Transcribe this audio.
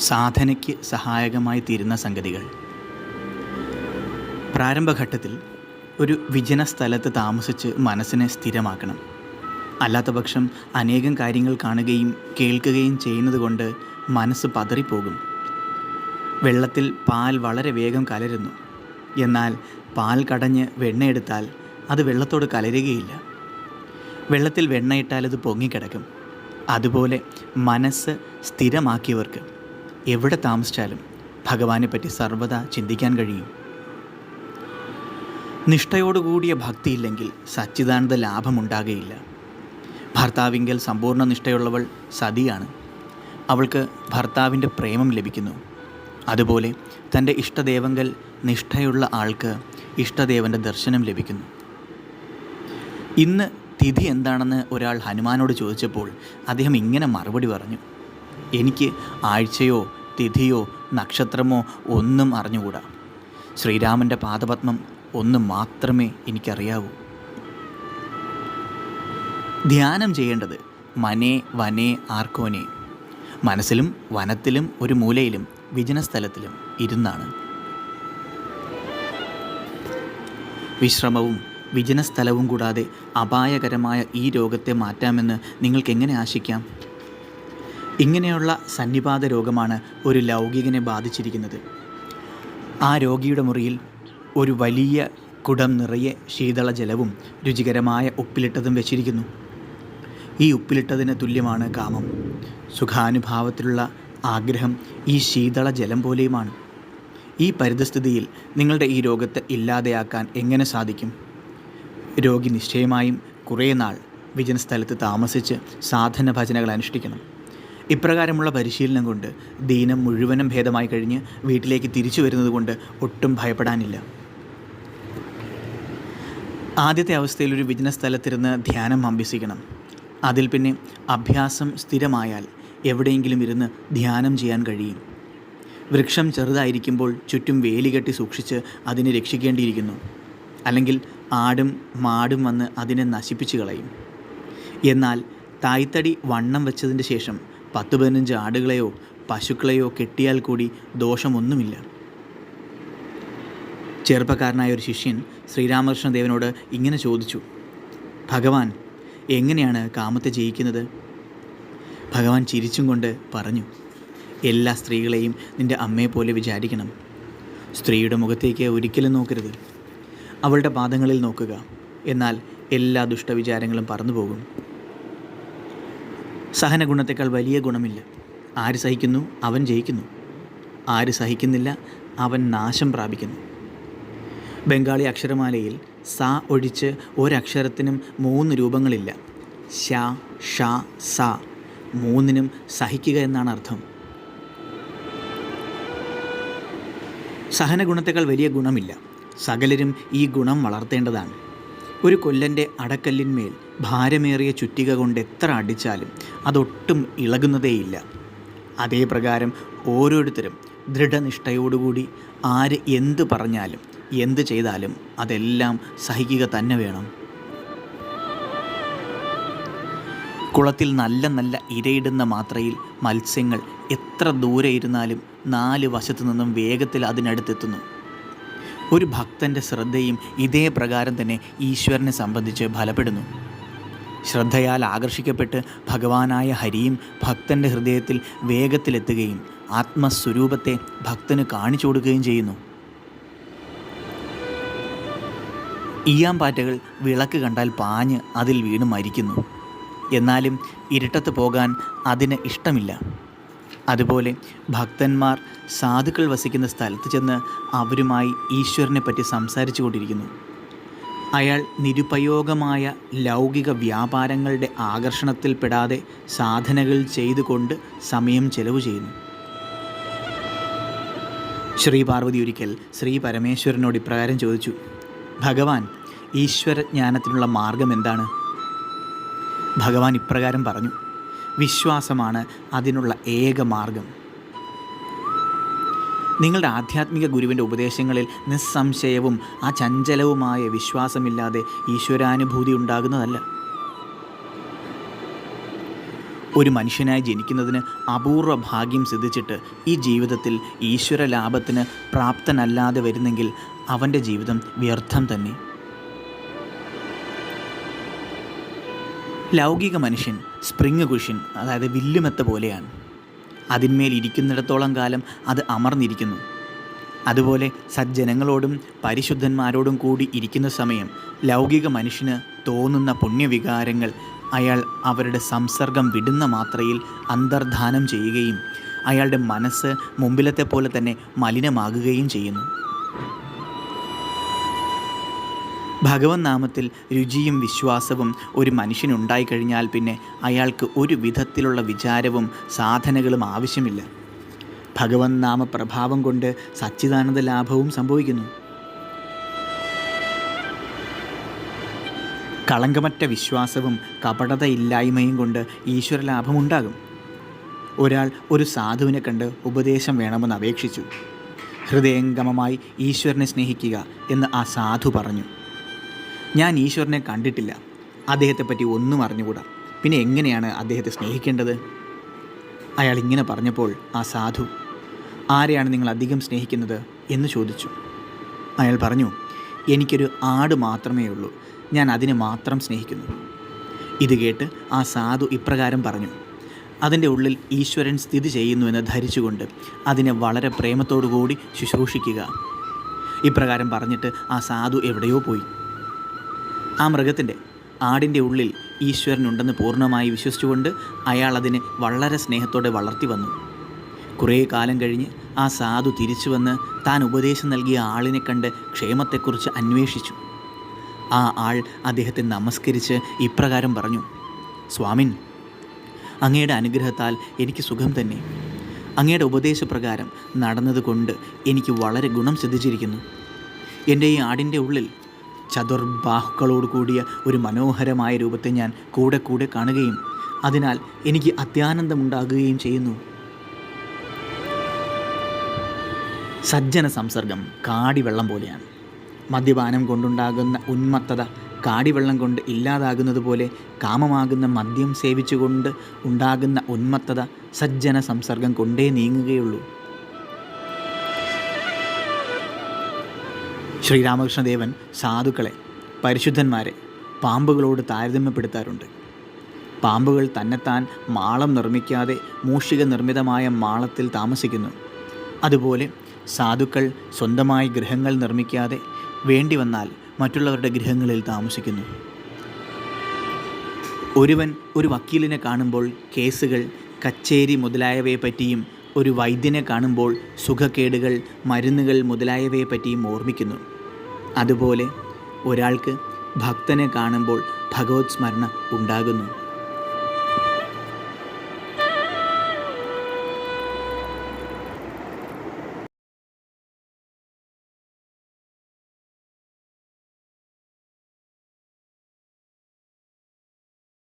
സാധനയ്ക്ക് സഹായകമായി തീരുന്ന സംഗതികൾ. പ്രാരംഭഘട്ടത്തിൽ ഒരു വിജന സ്ഥലത്ത് താമസിച്ച് മനസ്സിനെ സ്ഥിരമാക്കണം. അല്ലാത്തപക്ഷം അനേകം കാര്യങ്ങൾ കാണുകയും കേൾക്കുകയും ചെയ്യുന്നത് കൊണ്ട് മനസ്സ് പതറിപ്പോകും. വെള്ളത്തിൽ പാൽ വളരെ വേഗം കലരുന്നു. എന്നാൽ പാൽ കടഞ്ഞ് വെണ്ണയെടുത്താൽ അത് വെള്ളത്തോട് കലരുകയില്ല. വെള്ളത്തിൽ വെണ്ണയിട്ടാൽ അത് പൊങ്ങിക്കിടക്കും. അതുപോലെ മനസ്സ് സ്ഥിരമാക്കിയവർക്ക് എവിടെ താമസിച്ചാലും ഭഗവാനെപ്പറ്റി സർവ്വതാ ചിന്തിക്കാൻ കഴിയും. നിഷ്ഠയോടുകൂടിയ ഭക്തിയില്ലെങ്കിൽ സച്ചിദാനന്ദ ലാഭമുണ്ടാകുകയില്ല. ഭർത്താവിങ്കൽ സമ്പൂർണ്ണ നിഷ്ഠയുള്ളവൾ സതിയാണ്. അവൾക്ക് ഭർത്താവിൻ്റെ പ്രേമം ലഭിക്കുന്നു. അതുപോലെ തൻ്റെ ഇഷ്ടദേവങ്കൽ നിഷ്ഠയുള്ള ആൾക്ക് ഇഷ്ടദേവൻ്റെ ദർശനം ലഭിക്കുന്നു. ഇന്ന് തിഥി എന്താണെന്ന് ഒരാൾ ഹനുമാനോട് ചോദിച്ചപ്പോൾ അദ്ദേഹം ഇങ്ങനെ മറുപടി പറഞ്ഞു: എനിക്ക് ആഴ്ചയോ തിഥിയോ നക്ഷത്രമോ ഒന്നും അറിഞ്ഞുകൂടാ. ശ്രീരാമൻ്റെ പാദപത്മം ഒന്ന് മാത്രമേ എനിക്കറിയാവൂ. ധ്യാനം ചെയ്യേണ്ടത് മനേ വനേ ആർക്കോനെ, മനസ്സിലും വനത്തിലും ഒരു മൂലയിലും വിജനസ്ഥലത്തിലും ഇരുന്നാണ്. വിശ്രമവും വിജനസ്ഥലവും കൂടാതെ അപായകരമായ ഈ രോഗത്തെ മാറ്റാമെന്ന് നിങ്ങൾക്കെങ്ങനെ ആശിക്കാം? ഇങ്ങനെയുള്ള സന്നിപാത രോഗമാണ് ഒരു ലൗകികനെ ബാധിച്ചിരിക്കുന്നത്. ആ രോഗിയുടെ മുറിയിൽ ഒരു വലിയ കുടം നിറയെ ശീതള ജലവും രുചികരമായ ഉപ്പിലിട്ടതും വെച്ചിരിക്കുന്നു. ഈ ഉപ്പിലിട്ടതിന് തുല്യമാണ് കാമം. സുഖാനുഭാവത്തിലുള്ള ആഗ്രഹം ഈ ശീതള ജലം പോലെയുമാണ്. ഈ പരിതസ്ഥിതിയിൽ നിങ്ങളുടെ ഈ രോഗത്തെ ഇല്ലാതെയാക്കാൻ എങ്ങനെ സാധിക്കും? രോഗി നിശ്ചയമായും കുറേ നാൾ വിജനസ്ഥലത്ത് താമസിച്ച് സാധന ഭജനകൾ അനുഷ്ഠിക്കണം. ഇപ്രകാരമുള്ള പരിശീലനം കൊണ്ട് ദീനം മുഴുവനും ഭേദമായി കഴിഞ്ഞ് വീട്ടിലേക്ക് തിരിച്ചു വരുന്നത് കൊണ്ട് ഒട്ടും ഭയപ്പെടാനില്ല. ആദ്യത്തെ അവസ്ഥയിൽ ഒരു വിജനസ്ഥലത്തിരുന്ന് ധ്യാനം അഭ്യസിക്കണം. അതിൽ പിന്നെ അഭ്യാസം സ്ഥിരമായാൽ എവിടെയെങ്കിലും ഇരുന്ന് ധ്യാനം ചെയ്യാൻ കഴിയും. വൃക്ഷം ചെറുതായിരിക്കുമ്പോൾ ചുറ്റും വേലി കെട്ടി സൂക്ഷിച്ച് അതിനെ രക്ഷിക്കേണ്ടിയിരിക്കുന്നു. അല്ലെങ്കിൽ ആടും മാടും വന്ന് അതിനെ നശിപ്പിച്ചു കളയും. എന്നാൽ തായ്തടി വണ്ണം വെച്ചതിന് ശേഷം 10-15 ആടുകളെയോ പശുക്കളെയോ കെട്ടിയാൽ കൂടി ദോഷമൊന്നുമില്ല. ചെറുപ്പക്കാരനായ ഒരു ശിഷ്യൻ ശ്രീരാമകൃഷ്ണദേവനോട് ഇങ്ങനെ ചോദിച്ചു: ഭഗവാൻ, എങ്ങനെയാണ് കാമത്തെ ജയിക്കുന്നത്? ഭഗവാൻ ചിരിച്ചും കൊണ്ട് പറഞ്ഞു: എല്ലാ സ്ത്രീകളെയും നിൻ്റെ അമ്മയെപ്പോലെ വിചാരിക്കണം. സ്ത്രീയുടെ മുഖത്തേക്ക് ഒരിക്കലും നോക്കരുത്. അവളുടെ പാദങ്ങളിൽ നോക്കുക. എന്നാൽ എല്ലാ ദുഷ്ടവിചാരങ്ങളും പറന്നു പോകും. സഹനഗുണത്തേക്കാൾ വലിയ ഗുണമില്ല. ആര് സഹിക്കുന്നു അവൻ ജയിക്കുന്നു. ആര് സഹിക്കുന്നില്ല അവൻ നാശം പ്രാപിക്കുന്നു. ബംഗാളി അക്ഷരമാലയിൽ സ ഒഴിച്ച് ഒരക്ഷരത്തിനും 3 രൂപങ്ങളില്ല. ശ, ഷ, സ, 3നും സഹിക്കുക എന്നാണ് അർത്ഥം. സഹനഗുണത്തേക്കാൾ വലിയ ഗുണമില്ല. സകലരും ഈ ഗുണം വളർത്തേണ്ടതാണ്. ഒരു കൊല്ലൻ്റെ അടക്കല്ലിന്മേൽ ഭാരമേറിയ ചുറ്റിക കൊണ്ട് എത്ര അടിച്ചാലും അതൊട്ടും ഇളകുന്നതേയില്ല. അതേ പ്രകാരം ഓരോരുത്തരും ദൃഢനിഷ്ഠയോടുകൂടി ആര് എന്ത് പറഞ്ഞാലും എന്ത് ചെയ്താലും അതെല്ലാം സഹിക്കുക തന്നെ വേണം. കുളത്തിൽ നല്ല നല്ല ഇരയിടുന്ന മാത്രയിൽ മത്സ്യങ്ങൾ എത്ര ദൂരെ ഇരുന്നാലും 4 വശത്തു നിന്നും വേഗത്തിൽ അതിനടുത്തെത്തുന്നു. ഒരു ഭക്തൻ്റെ ശ്രദ്ധയും ഇതേ പ്രകാരം തന്നെ ഈശ്വരനെ സംബന്ധിച്ച് ഫലപ്പെടുന്നു. ശ്രദ്ധയാൽ ആകർഷിക്കപ്പെട്ട് ഭഗവാനായ ഹരിയും ഭക്തൻ്റെ ഹൃദയത്തിൽ വേഗത്തിലെത്തുകയും ആത്മസ്വരൂപത്തെ ഭക്തന് കാണിച്ചു കൊടുക്കുകയും ചെയ്യുന്നു. ഈയാമ്പാറ്റകൾ വിളക്ക് കണ്ടാൽ പാഞ്ഞ് അതിൽ വീണ് മരിക്കുന്നു. എന്നാലും ഇരുട്ടത്ത് പോകാൻ അതിന് ഇഷ്ടമില്ല. അതുപോലെ ഭക്തന്മാർ സാധുക്കൾ വസിക്കുന്ന സ്ഥലത്ത് ചെന്ന് അവരുമായി ഈശ്വരനെ പറ്റി സംസാരിച്ചു കൊണ്ടിരിക്കുന്നു. അയാൾ നിരുപയോഗമായ ലൗകിക വ്യാപാരങ്ങളുടെ ആകർഷണത്തിൽപ്പെടാതെ സാധനകൾ ചെയ്തുകൊണ്ട് സമയം ചെലവ് ചെയ്യുന്നു. ശ്രീ പാർവതി ഒരിക്കൽ ശ്രീ പരമേശ്വരനോട് ഇപ്രകാരം ചോദിച്ചു: ഭഗവാൻ, ഈശ്വരജ്ഞാനത്തിനുള്ള മാർഗം എന്താണ്? ഭഗവാൻ ഇപ്രകാരം പറഞ്ഞു: വിശ്വാസമാണ് അതിനുള്ള ഏക മാർഗം. നിങ്ങളുടെ ആധ്യാത്മിക ഗുരുവിൻ്റെ ഉപദേശങ്ങളിൽ നിസ്സംശയവും അചഞ്ചലവുമായ വിശ്വാസമില്ലാതെ ഈശ്വരാനുഭൂതി ഉണ്ടാകുന്നതല്ല. ഒരു മനുഷ്യനായി ജനിക്കുന്നതിന് അപൂർവ ഭാഗ്യം സിദ്ധിച്ചിട്ട് ഈ ജീവിതത്തിൽ ഈശ്വര ലാഭത്തിന് പ്രാപ്തനല്ലാതെ വരുന്നെങ്കിൽ അവൻ്റെ ജീവിതം വ്യർത്ഥം തന്നെ. ലൗകിക മനുഷ്യൻ സ്പ്രിങ് കുഷ്യൻ, അതായത് വില്ലുമെത്ത പോലെയാണ്. അതിന്മേൽ ഇരിക്കുന്നിടത്തോളം കാലം അത് അമർന്നിരിക്കുന്നു. അതുപോലെ സജ്ജനങ്ങളോടും പരിശുദ്ധന്മാരോടും കൂടി ഇരിക്കുന്ന സമയം ലൗകിക മനുഷ്യന് തോന്നുന്ന പുണ്യവികാരങ്ങൾ അയാൾ അവരുടെ സംസർഗം വിടുന്ന മാത്രയിൽ അന്തർധാനം ചെയ്യുകയും അയാളുടെ മനസ്സ് മുമ്പിലത്തെ പോലെ തന്നെ മലിനമാകുകയും ചെയ്യുന്നു. ഭഗവൻ നാമത്തിൽ രുചിയും വിശ്വാസവും ഒരു മനുഷ്യനുണ്ടായിക്കഴിഞ്ഞാൽ പിന്നെ അയാൾക്ക് ഒരു വിധത്തിലുള്ള വിചാരവും സാധനകളും ആവശ്യമില്ല. ഭഗവൻ നാമ പ്രഭാവം കൊണ്ട് സച്ചിദാനന്ദ ലാഭവും സംഭവിക്കുന്നു. കളങ്കമറ്റ വിശ്വാസവും കപടതയില്ലായ്മയും കൊണ്ട് ഈശ്വരലാഭമുണ്ടാകും. ഒരാൾ ഒരു സാധുവിനെ കണ്ട് ഉപദേശം വേണമെന്ന് അപേക്ഷിച്ചു. ഹൃദയംഗമമായി ഈശ്വരനെ സ്നേഹിക്കുക എന്ന് ആ സാധു പറഞ്ഞു. ഞാൻ ഈശ്വരനെ കണ്ടിട്ടില്ല, അദ്ദേഹത്തെപ്പറ്റി ഒന്നും അറിഞ്ഞുകൂടാ, പിന്നെ എങ്ങനെയാണ് അദ്ദേഹത്തെ സ്നേഹിക്കേണ്ടത്? അയാൾ ഇങ്ങനെ പറഞ്ഞപ്പോൾ ആ സാധു, ആരെയാണ് നിങ്ങൾ അധികം സ്നേഹിക്കുന്നത് എന്ന് ചോദിച്ചു. അയാൾ പറഞ്ഞു, എനിക്കൊരു ആട് മാത്രമേ ഉള്ളൂ, ഞാൻ അതിനെ മാത്രം സ്നേഹിക്കുന്നു. ഇത് കേട്ട് ആ സാധു ഇപ്രകാരം പറഞ്ഞു, അതിൻ്റെ ഉള്ളിൽ ഈശ്വരൻ സ്ഥിതി ചെയ്യുന്നുവെന്ന് ധരിച്ചുകൊണ്ട് അതിനെ വളരെ പ്രേമത്തോടു കൂടി ശുശ്രൂഷിക്കുക. ഇപ്രകാരം പറഞ്ഞിട്ട് ആ സാധു എവിടെയോ പോയി. ആ ആടിൻ്റെ ഉള്ളിൽ ഈശ്വരനുണ്ടെന്ന് പൂർണ്ണമായി വിശ്വസിച്ചുകൊണ്ട് അയാൾ അതിനെ വളരെ സ്നേഹത്തോടെ വളർത്തി വന്നു. കുറേ കാലം കഴിഞ്ഞ് ആ സാധു തിരിച്ചു വന്ന് താൻ ഉപദേശം നൽകിയ ആളിനെ കണ്ട് ക്ഷേമത്തെക്കുറിച്ച് അന്വേഷിച്ചു. ആ ആൾ അദ്ദേഹത്തെ നമസ്കരിച്ച് ഇപ്രകാരം പറഞ്ഞു, സ്വാമിൻ, അങ്ങയുടെ അനുഗ്രഹത്താൽ എനിക്ക് സുഖം തന്നെ. അങ്ങയുടെ ഉപദേശപ്രകാരം നടന്നതുകൊണ്ട് എനിക്ക് വളരെ ഗുണം സിദ്ധിച്ചിരിക്കുന്നു. എൻ്റെ ഈ ആടിൻ്റെ ഉള്ളിൽ ചതുർബാഹുക്കളോട് കൂടിയ ഒരു മനോഹരമായ രൂപത്തെ ഞാൻ കൂടെ കൂടെ കാണുകയും അതിനാൽ എനിക്ക് അത്യാനന്ദമുണ്ടാകുകയും ചെയ്യുന്നു. സജ്ജന സംസർഗം കാടിവെള്ളം പോലെയാണ്. മദ്യപാനം കൊണ്ടുണ്ടാകുന്ന ഉന്മത്തത കാടിവെള്ളം കൊണ്ട് ഇല്ലാതാകുന്നത് പോലെ കാമമാകുന്ന മദ്യം സേവിച്ചുകൊണ്ട് ഉണ്ടാകുന്ന ഉന്മത്തത സജ്ജന സംസർഗം കൊണ്ടേ നീങ്ങുകയുള്ളൂ. ശ്രീരാമകൃഷ്ണദേവൻ സാധുക്കളെ, പരിശുദ്ധന്മാരെ പാമ്പുകളോട് താരതമ്യപ്പെടുത്താറുണ്ട്. പാമ്പുകൾ തന്നെത്താൻ മാളം നിർമ്മിക്കാതെ മൂഷിക നിർമ്മിതമായ മാളത്തിൽ താമസിക്കുന്നു. അതുപോലെ സാധുക്കൾ സ്വന്തമായി ഗൃഹങ്ങൾ നിർമ്മിക്കാതെ വേണ്ടി വന്നാൽ മറ്റുള്ളവരുടെ ഗൃഹങ്ങളിൽ താമസിക്കുന്നു. ഒരുവൻ ഒരു വക്കീലിനെ കാണുമ്പോൾ കേസുകൾ, കച്ചേരി മുതലായവയെപ്പറ്റിയും ഒരു വൈദ്യനെ കാണുമ്പോൾ സുഖക്കേടുകൾ, മരുന്നുകൾ മുതലായവയെപ്പറ്റിയും ഓർമ്മിക്കുന്നു. അതുപോലെ ഒരാൾക്ക് ഭക്തനെ കാണുമ്പോൾ ഭഗവത് സ്മരണ ഉണ്ടാകുന്നു.